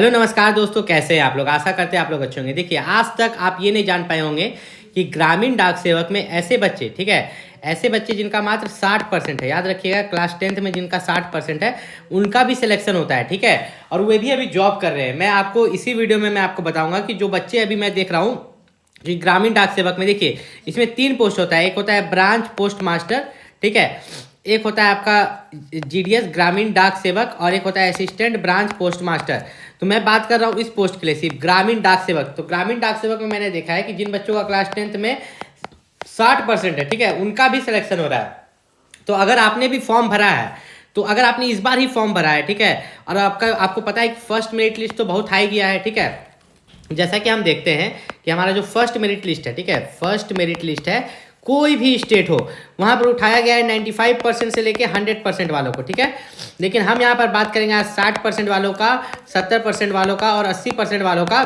Hello नमस्कार दोस्तों, कैसे हैं आप लोग। आशा करते हैं आप लोग अच्छे होंगे। देखिए, आज तक आप ये नहीं जान पाए होंगे कि ग्रामीण डाक सेवक में ऐसे बच्चे, ठीक है, ऐसे बच्चे जिनका मात्र 60% है, याद रखिएगा, क्लास 10th में जिनका 60% है उनका भी सिलेक्शन होता है, ठीक है। और वे भी अभी जॉब कर रहे हैं। मैं आपको इसी वीडियो में मैं आपको बताऊंगा कि जो बच्चे अभी मैं देख रहा हूँ कि ग्रामीण डाक सेवक में, देखिए इसमें 3 पोस्ट होता है। एक होता है ब्रांच पोस्ट मास्टर, ठीक है, एक होता है आपका जीडीएस ग्रामीण डाक सेवक, और एक होता है असिस्टेंट ब्रांच पोस्ट मास्टर। तो मैं बात कर रहा हूँ इस पोस्ट के लिए सिर्फ ग्रामीण डाक सेवक। तो ग्रामीण डाक सेवक में मैंने देखा है कि जिन बच्चों का क्लास 10th में 60% है, ठीक है, उनका भी सिलेक्शन हो रहा है। तो अगर आपने भी फॉर्म भरा है, तो अगर आपने इस बार ही फॉर्म भरा है, ठीक है, और आपको पता है कि फर्स्ट मेरिट लिस्ट तो बहुत हाई गया है, ठीक है। जैसा कि हम देखते हैं कि हमारा जो फर्स्ट मेरिट लिस्ट है, ठीक है, फर्स्ट मेरिट लिस्ट है, कोई भी स्टेट हो वहाँ पर उठाया गया है 95% से लेके 100% वालों को, ठीक है। लेकिन हम यहाँ पर बात करेंगे आज 60% वालों का, 70% वालों का और 80% वालों का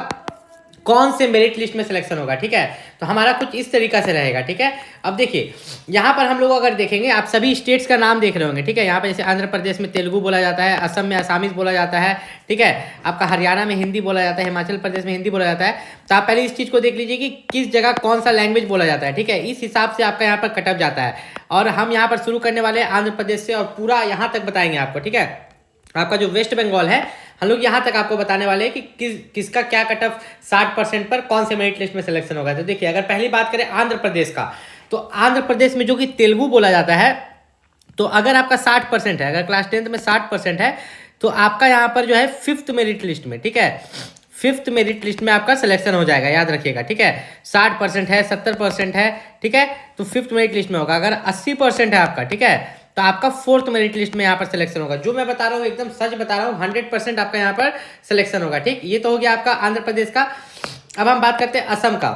कौन से मेरिट लिस्ट में सिलेक्शन होगा, ठीक है। तो हमारा कुछ इस तरीका से रहेगा, ठीक है। अब देखिए यहाँ पर हम लोग अगर देखेंगे, आप सभी स्टेट्स का नाम देख रहे होंगे, ठीक है। यहाँ पर जैसे आंध्र प्रदेश में तेलुगु बोला जाता है, असम में असामीज बोला जाता है, ठीक है, आपका हरियाणा में हिंदी बोला जाता है, हिमाचल प्रदेश में हिंदी बोला जाता है। तो आप पहले इस चीज़ को देख लीजिए कि किस जगह कौन सा लैंग्वेज बोला जाता है, ठीक है। इस हिसाब से आपका यहाँ पर कटअप जाता है। और हम यहाँ पर शुरू करने वाले हैं आंध्र प्रदेश से, और पूरा यहाँ तक बताएंगे आपको, ठीक है। आपका जो वेस्ट बंगाल है, हम लोग यहाँ तक आपको बताने वाले हैं कि किसका क्या कट ऑफ 60% पर कौन से मेरिट लिस्ट में सिलेक्शन होगा। तो देखिए, अगर पहली बात करें आंध्र प्रदेश का, तो आंध्र प्रदेश में जो कि तेलुगु बोला जाता है, तो अगर आपका 60% है, अगर क्लास 10th में 60% है, तो आपका यहाँ पर जो है 5th मेरिट लिस्ट में, ठीक है, 5th मेरिट लिस्ट में आपका सिलेक्शन हो जाएगा, याद रखिएगा, ठीक है। 60% है, 70% है, ठीक है, तो 5th मेरिट लिस्ट में होगा। अगर 80% है आपका, ठीक है, तो आपका 4th मेरिट लिस्ट में यहाँ पर सिलेक्शन होगा। जो मैं बता रहा हूँ एकदम सच बता रहा हूँ, 100% आपका यहाँ पर सिलेक्शन होगा, ठीक। ये तो हो गया आपका आंध्र प्रदेश का। अब हम बात करते हैं असम का।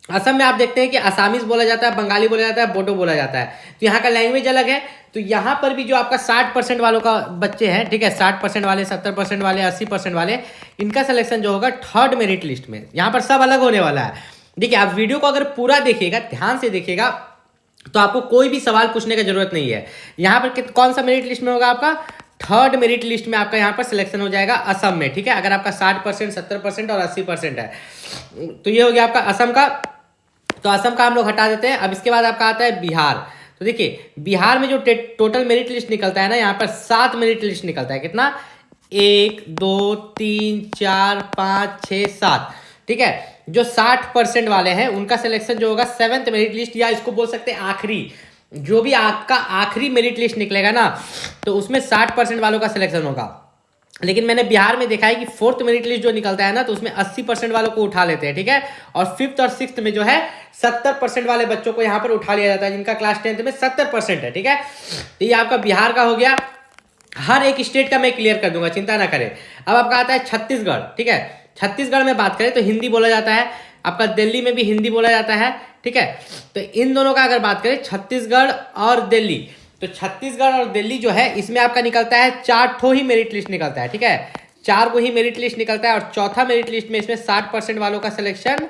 असम में आप देखते हैं कि असामीज बोला जाता है, बंगाली बोला जाता है, बोडो बोला जाता है। तो यहाँ का लैंग्वेज अलग है। तो यहाँ पर भी जो आपका 60% वालों का बच्चे हैं, ठीक है, 60% वाले, 70% वाले, 80% वाले, इनका सिलेक्शन जो होगा 3rd मेरिट लिस्ट में। यहाँ पर सब अलग होने वाला है। देखिए, आप वीडियो को अगर पूरा देखिएगा, ध्यान से देखिएगा, तो आपको कोई भी सवाल पूछने की जरूरत नहीं है। यहाँ पर कौन सा मेरिट लिस्ट में होगा आपका 3rd मेरिट लिस्ट में आपका यहाँ पर सिलेक्शन हो जाएगा असम में, ठीक है। अगर आपका 60%, 70% और 80% है, तो ये हो गया आपका असम का। तो असम का हम लोग हटा देते हैं। अब इसके बाद आपका आता है बिहार। तो देखिए, बिहार में जो टोटल मेरिट लिस्ट निकलता है ना, यहाँ पर 7 मेरिट लिस्ट निकलता है। कितना? 1 2 3 4 5 6 7, ठीक है। जो 60% वाले हैं उनका सिलेक्शन जो होगा 7th मेरिट लिस्ट, या इसको बोल सकते हैं आखिरी, जो भी आपका आखिरी मेरिट लिस्ट निकलेगा ना, तो उसमें 60% वालों का सिलेक्शन होगा। लेकिन मैंने बिहार में देखा है कि 4th मेरिट लिस्ट जो निकलता है ना, तो उसमें 80% वालों को उठा लेते हैं, ठीक है। और 5th और 6th में जो है 70% वाले बच्चों को यहाँ पर उठा लिया जाता है, जिनका क्लास 10th में 70% है, ठीक है। तो ये आपका बिहार का हो गया। हर एक स्टेट का मैं क्लियर कर दूंगा, चिंता ना करें। अब आपका आता है छत्तीसगढ़, ठीक है। छत्तीसगढ़ में बात करें तो हिंदी बोला जाता है, आपका दिल्ली में भी हिंदी बोला जाता है, ठीक है। तो इन दोनों का अगर बात करें, छत्तीसगढ़ और दिल्ली, तो छत्तीसगढ़ और दिल्ली जो है, इसमें आपका निकलता है 4 ही मेरिट लिस्ट निकलता है, ठीक है। 4 को ही मेरिट लिस्ट निकलता है। और चौथा मेरिट लिस्ट में इसमें 60% वालों का सिलेक्शन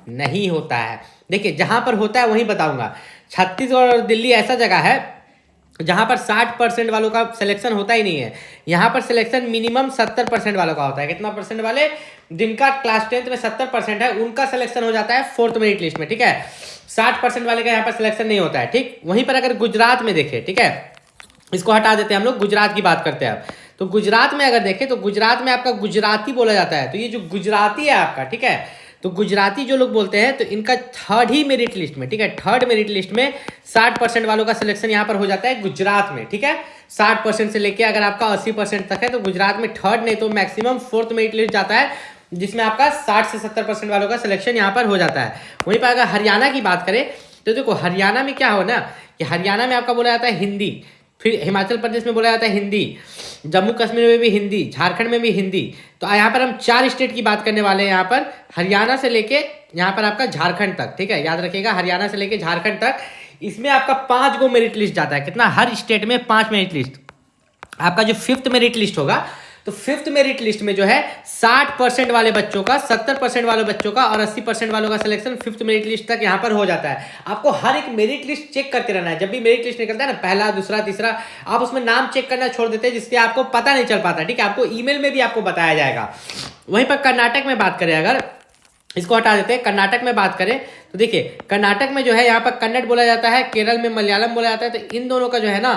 नहीं होता है। देखिए, जहां पर होता है वही बताऊंगा। छत्तीसगढ़ और दिल्ली ऐसा जगह है जहां पर 60% वालों का सिलेक्शन होता ही नहीं है। यहाँ पर सिलेक्शन मिनिमम 70% वालों का होता है। कितना परसेंट वाले? जिनका क्लास 10th में 70% है, उनका सिलेक्शन हो जाता है 4th मेरिट लिस्ट में, ठीक है। 60% वाले का यहाँ पर सिलेक्शन नहीं होता है, ठीक। वहीं पर अगर गुजरात में देखें, ठीक है, इसको हटा देते हैं हम लोग, गुजरात की बात करते हैं अब। तो गुजरात में अगर देखें, तो गुजरात में आपका गुजराती बोला जाता है। तो ये जो गुजराती है आपका, ठीक है, तो गुजराती जो लोग बोलते हैं, तो इनका 3rd ही मेरिट लिस्ट में, ठीक है, 3rd मेरिट लिस्ट में 60% वालों का सिलेक्शन यहाँ पर हो जाता है गुजरात में, ठीक है। 60% से लेके अगर आपका 80% तक है, तो गुजरात में 3rd नहीं तो मैक्सिमम 4th मेरिट लिस्ट जाता है, जिसमें आपका 60 से 70% वालों का सिलेक्शन यहाँ पर हो जाता है। वहीं पर अगर हरियाणा की बात करें, तो देखो हरियाणा में क्या हो ना, कि हरियाणा में आपका बोला जाता है हिंदी, फिर हिमाचल प्रदेश में बोला जाता है हिंदी, जम्मू कश्मीर में भी हिंदी, झारखंड में भी हिंदी। तो यहाँ पर हम 4 स्टेट की बात करने वाले हैं, यहाँ पर हरियाणा से लेके यहाँ पर आपका झारखंड तक, ठीक है, याद रखिएगा, हरियाणा से लेके झारखंड तक। इसमें आपका 5 गो मेरिट लिस्ट जाता है। कितना? हर स्टेट में 5 मेरिट लिस्ट। आपका जो 5th मेरिट लिस्ट होगा, तो 5th मेरिट लिस्ट में जो है 60% वाले बच्चों का, 70% वाले बच्चों का और 80% वालों का सिलेक्शन 5th मेरिट लिस्ट तक यहाँ पर हो जाता है। आपको हर एक मेरिट लिस्ट चेक करते रहना है। जब भी मेरिट लिस्ट निकलता है ना, पहला, दूसरा, तीसरा, आप उसमें नाम चेक करना छोड़ देते हैं, जिससे आपको पता नहीं चल पाता, ठीक है। आपको ईमेल में भी आपको बताया जाएगा वहीं पर कर्नाटक में बात करें, अगर इसको हटा देते हैं, कर्नाटक में बात करें तो देखिए कर्नाटक में जो है यहाँ पर कन्नड़ बोला जाता है, केरल में मलयालम बोला जाता है। तो इन दोनों का जो है ना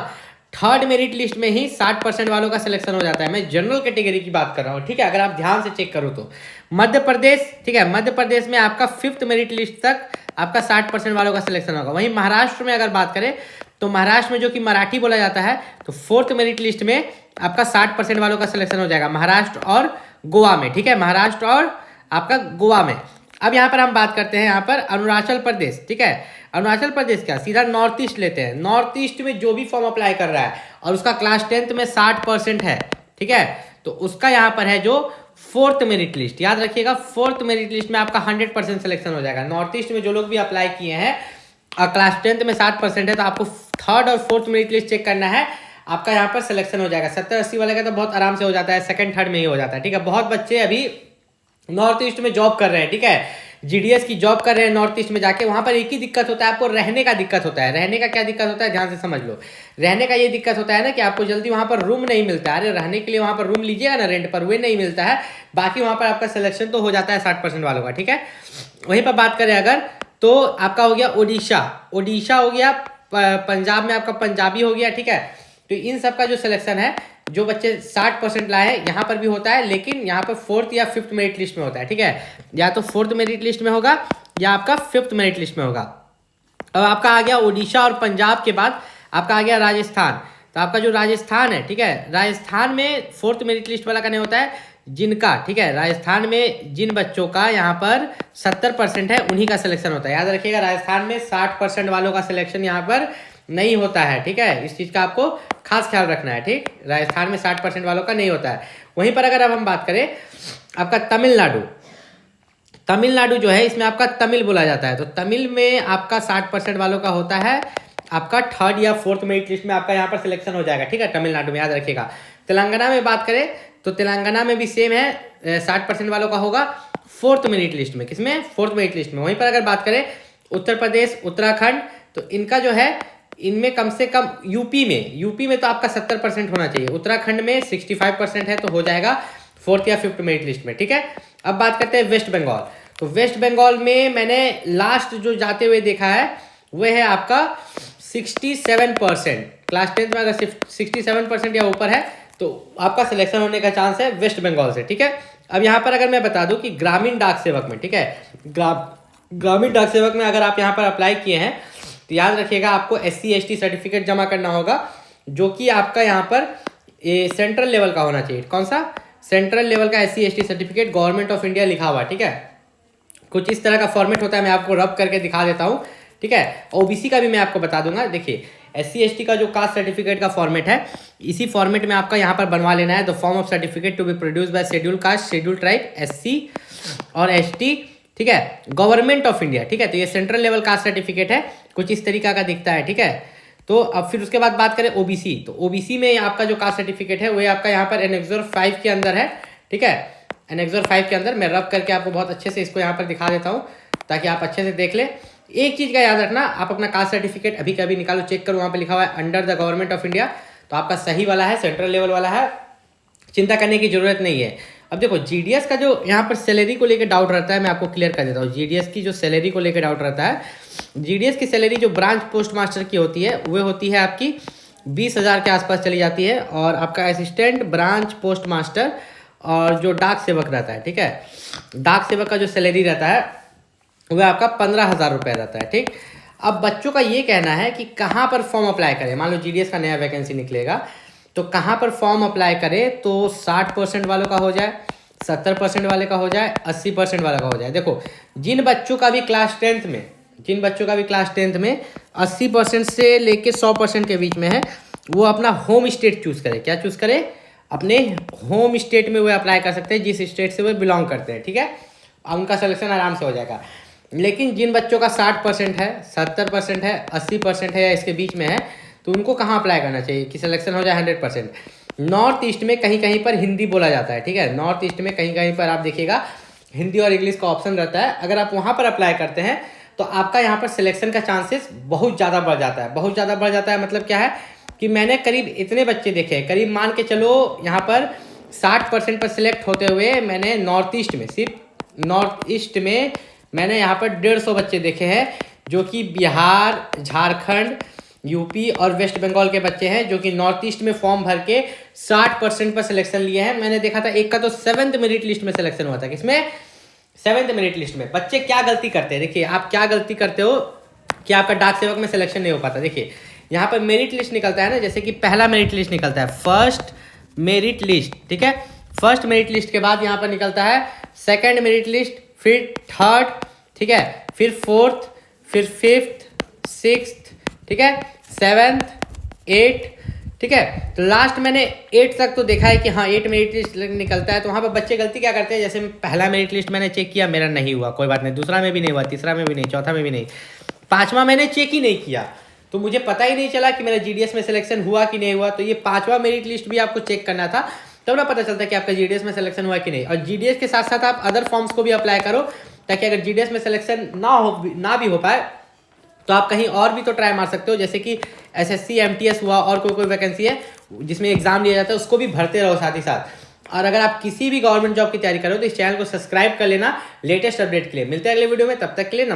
थर्ड मेरिट लिस्ट में ही 60% वालों का सिलेक्शन हो जाता है। मैं जनरल कैटेगरी की बात कर रहा हूँ, ठीक है, अगर आप ध्यान से चेक करो तो। मध्य प्रदेश, ठीक है, मध्य प्रदेश में आपका 5th मेरिट लिस्ट तक आपका 60% वालों का सिलेक्शन होगा। वहीं महाराष्ट्र में अगर बात करें तो महाराष्ट्र में जो कि मराठी बोला जाता है, तो 4th मेरिट लिस्ट में आपका 60% वालों का सिलेक्शन हो जाएगा, महाराष्ट्र और गोवा में, ठीक है, महाराष्ट्र और आपका गोवा में। अब यहाँ पर हम बात करते हैं यहाँ पर अरुणाचल प्रदेश, ठीक है, अरुणाचल प्रदेश क्या, सीधा नॉर्थ ईस्ट लेते हैं। नॉर्थ ईस्ट में जो भी फॉर्म अप्लाई कर रहा है और उसका क्लास 10th में 60% है, ठीक है, तो उसका यहाँ पर है जो 4th मेरिट लिस्ट, याद रखिएगा 4th मेरिट लिस्ट में आपका 100% सिलेक्शन हो जाएगा। नॉर्थ ईस्ट में जो लोग भी अप्लाई किए हैं और क्लास 10th में 60% है, तो आपको 3rd और 4th मेरिट लिस्ट चेक करना है, आपका यहाँ पर सिलेक्शन हो जाएगा। 70-80 वाले का तो बहुत आराम से हो जाता है, 2nd 3rd में ही हो जाता है, ठीक है। बहुत बच्चे अभी नॉर्थ ईस्ट में जॉब कर रहे हैं, ठीक है, जीडीएस की जॉब कर रहे हैं नॉर्थ ईस्ट में जाके। वहां पर एक ही दिक्कत होता है, आपको रहने का दिक्कत होता है। रहने का क्या दिक्कत होता है, ध्यान से समझ लो। रहने का ये दिक्कत होता है ना कि आपको जल्दी वहां पर रूम नहीं मिलता है। अरे रहने के लिए वहां पर रूम लीजिएगा ना रेंट पर, वे नहीं मिलता है। बाकी वहां पर आपका सिलेक्शन तो हो जाता है 60% वालों का, ठीक है। वहीं पर बात करें अगर, तो आपका हो गया ओडिशा, ओडिशा हो गया, पंजाब में आपका पंजाबी हो गया, ठीक है। तो इन सब का जो सिलेक्शन है, जो बच्चे 60% लाए हैं, यहाँ पर भी होता है, लेकिन यहाँ पर 4th या 5th मेरिट लिस्ट में होता है, ठीक है। या तो 4th मेरिट लिस्ट में होगा या आपका 5th मेरिट लिस्ट में होगा। अब आपका आ गया ओडिशा और पंजाब के बाद आपका आ गया राजस्थान। तो आपका जो राजस्थान है, ठीक है, राजस्थान में 4th मेरिट लिस्ट वाला का नहीं होता है, जिनका, ठीक है, राजस्थान में जिन बच्चों का यहाँ पर 70% है उन्हीं का सिलेक्शन होता है। याद रखिएगा राजस्थान में 60% वालों का सिलेक्शन यहाँ पर नहीं होता है, ठीक है, इस चीज़ का आपको खास ख्याल रखना है, ठीक। राजस्थान में 60% वालों का नहीं होता है। वहीं पर अगर अब हम बात करें आपका तमिलनाडु, तमिलनाडु जो है इसमें आपका तमिल बोला जाता है। तो तमिल में आपका 60% वालों का होता है, आपका 3rd या 4th मेरिट लिस्ट में आपका यहाँ पर सिलेक्शन हो जाएगा, ठीक है, तमिलनाडु में, याद रखिएगा। तेलंगाना में बात करें तो तेलंगाना में भी सेम है, 60% वालों का होगा 4th मेरिट लिस्ट में, किसमें, 4th मेरिट लिस्ट में। वहीं पर अगर बात करें उत्तर प्रदेश, उत्तराखंड, तो इनका जो है, इनमें कम से कम यूपी में तो आपका 70% होना चाहिए, उत्तराखंड में 65% है, तो हो जाएगा 4th या 5th मेरिट लिस्ट में, ठीक है। अब बात करते हैं वेस्ट बंगाल। तो वेस्ट बंगाल में मैंने लास्ट जो जाते हुए देखा है वह है आपका 67%। क्लास 10th में अगर 67% या ऊपर है तो आपका सिलेक्शन होने का चांस है वेस्ट बंगाल से, ठीक है। अब यहाँ पर अगर मैं बता दूं कि ग्रामीण डाक सेवक में, ठीक है, ग्रामीण डाक सेवक में अगर आप यहाँ पर अप्लाई किए हैं तो याद रखिएगा आपको SC ST सर्टिफिकेट जमा करना होगा, जो कि आपका यहाँ पर सेंट्रल लेवल का होना चाहिए। कौन सा, सेंट्रल लेवल का SC ST certificate, government of India लिखा हुआ, ठीक है। कुछ इस तरह का फॉर्मेट होता है, मैं आपको रब करके दिखा देता हूँ, ठीक है। OBC का भी मैं आपको बता दूंगा। देखिए SC ST का जो कास्ट सर्टिफिकेट का फॉर्मेट है, इसी फॉर्मेट में आपका यहाँ पर बनवा लेना है। The form of certificate to be produce by schedule caste, schedule tribe, SC और ST, ठीक है, गवर्नमेंट ऑफ इंडिया, ठीक है। तो ये सेंट्रल लेवल कास्ट सर्टिफिकेट है, कुछ इस तरीका का दिखता है, ठीक है। तो अब फिर उसके बाद बात करें OBC, तो OBC में आपका जो कास्ट सर्टिफिकेट है वो आपका यहाँ पर एनेक्सर 5 के अंदर है, ठीक है। एनेक्सर 5 के अंदर मैं रब करके आपको बहुत अच्छे से इसको यहाँ पर दिखा देता हूँ ताकि आप अच्छे से देख लें। एक चीज़ का याद रखना, आप अपना कास्ट सर्टिफिकेट अभी कभी निकालो, चेक करो, वहाँ पर लिखा हुआ है under the government of India, तो आपका सही वाला है, सेंट्रल लेवल वाला है, चिंता करने की जरूरत नहीं है। अब देखो जीडीएस का जो यहाँ पर सैलरी को लेकर डाउट रहता है, मैं आपको क्लियर कर देता हूँ। जीडीएस की जो सैलरी को लेकर डाउट रहता है, जीडीएस की सैलरी जो ब्रांच पोस्ट मास्टर की होती है वो होती है आपकी 20,000 के आसपास चली जाती है, और आपका असिस्टेंट ब्रांच पोस्ट मास्टर और जो डाक सेवक रहता है, ठीक है, डाक सेवक का जो सैलरी रहता है वह आपका 15,000 रुपये रहता है, ठीक। अब बच्चों का ये कहना है कि कहाँ पर फॉर्म अप्लाई करें। मान लो जीडीएस का नया वैकेंसी निकलेगा तो कहाँ पर फॉर्म अप्लाई करें तो 60% वालों का हो जाए, 70% वाले का हो जाए, 80% वाला का हो जाए। देखो जिन बच्चों का भी क्लास 10th में 80% से लेके 100% के बीच में है, वो अपना होम स्टेट चूज़ करे। क्या चूज़ करे, अपने होम स्टेट में वो अप्लाई कर सकते हैं जिस स्टेट से वो बिलोंग करते हैं, ठीक है, उनका सिलेक्शन आराम से हो जाएगा। लेकिन जिन बच्चों का 60% है, 70% है, 80% है या इसके बीच में है, तो उनको कहाँ अप्लाई करना चाहिए कि सिलेक्शन हो जाए 100%। नॉर्थ ईस्ट में कहीं कहीं पर हिंदी बोला जाता है, ठीक है, नॉर्थ ईस्ट में कहीं कहीं पर आप देखिएगा हिंदी और इंग्लिश का ऑप्शन रहता है। अगर आप वहाँ पर अप्लाई करते हैं तो आपका यहाँ पर सिलेक्शन का चांसेस बहुत ज़्यादा बढ़ जाता है। बहुत ज़्यादा बढ़ जाता है मतलब क्या है कि मैंने करीब इतने बच्चे देखे हैं, करीब मान के चलो यहाँ पर 60% पर सिलेक्ट होते हुए मैंने नॉर्थ ईस्ट में, सिर्फ नॉर्थ ईस्ट में मैंने यहाँ पर 150 बच्चे देखे हैं जो कि बिहार, झारखंड, यूपी और वेस्ट बंगाल के बच्चे हैं जो कि नॉर्थ ईस्ट में फॉर्म भर के 60% पर सिलेक्शन लिए हैं। मैंने देखा था एक का तो 7th मेरिट लिस्ट में सिलेक्शन हुआ था। किसमें? 7th मेरिट लिस्ट में। बच्चे क्या गलती करते हैं, देखिए आप क्या गलती करते हो कि आपका डाक सेवक में सिलेक्शन नहीं हो पाता। देखिए यहाँ पर मेरिट लिस्ट निकलता है ना, जैसे कि पहला मेरिट लिस्ट निकलता है, फर्स्ट मेरिट लिस्ट, ठीक है। फर्स्ट मेरिट लिस्ट के बाद यहाँ पर निकलता है सेकंड मेरिट लिस्ट, फिर थर्ड, ठीक है, फिर फोर्थ, फिर फिफ्थ, सिक्स्थ, ठीक है, 7th, 8th, ठीक है। तो लास्ट मैंने 8 तक तो देखा है कि हाँ 8 मेरिट लिस्ट निकलता है। तो वहाँ पर बच्चे गलती क्या करते हैं, जैसे पहला मेरिट लिस्ट मैंने चेक किया, मेरा नहीं हुआ, कोई बात नहीं, दूसरा में भी नहीं हुआ, तीसरा में भी नहीं, चौथा में भी नहीं, पांचवा मैंने चेक ही नहीं किया, तो मुझे पता ही नहीं चला कि मेरा जीडीएस में सिलेक्शन हुआ कि नहीं हुआ। तो ये 5वां मेरिट लिस्ट भी आपको चेक करना था, तब ना पता चलता है कि आपका जीडीएस में सिलेक्शन हुआ कि नहीं। और जीडीएस के साथ साथ आप अदर फॉर्म्स को भी अप्लाई करो, ताकि अगर जीडीएस में सिलेक्शन ना भी हो पाए तो आप कहीं और भी तो ट्राई मार सकते हो, जैसे कि एसएससी, एमटीएस हुआ और कोई वैकेंसी है जिसमें एग्जाम लिया जाता है, उसको भी भरते रहो साथ ही साथ। और अगर आप किसी भी गवर्नमेंट जॉब की तैयारी करो तो इस चैनल को सब्सक्राइब कर लेना लेटेस्ट अपडेट के लिए। मिलते हैं अगले वीडियो में, तब तक के लिए नमस्कार।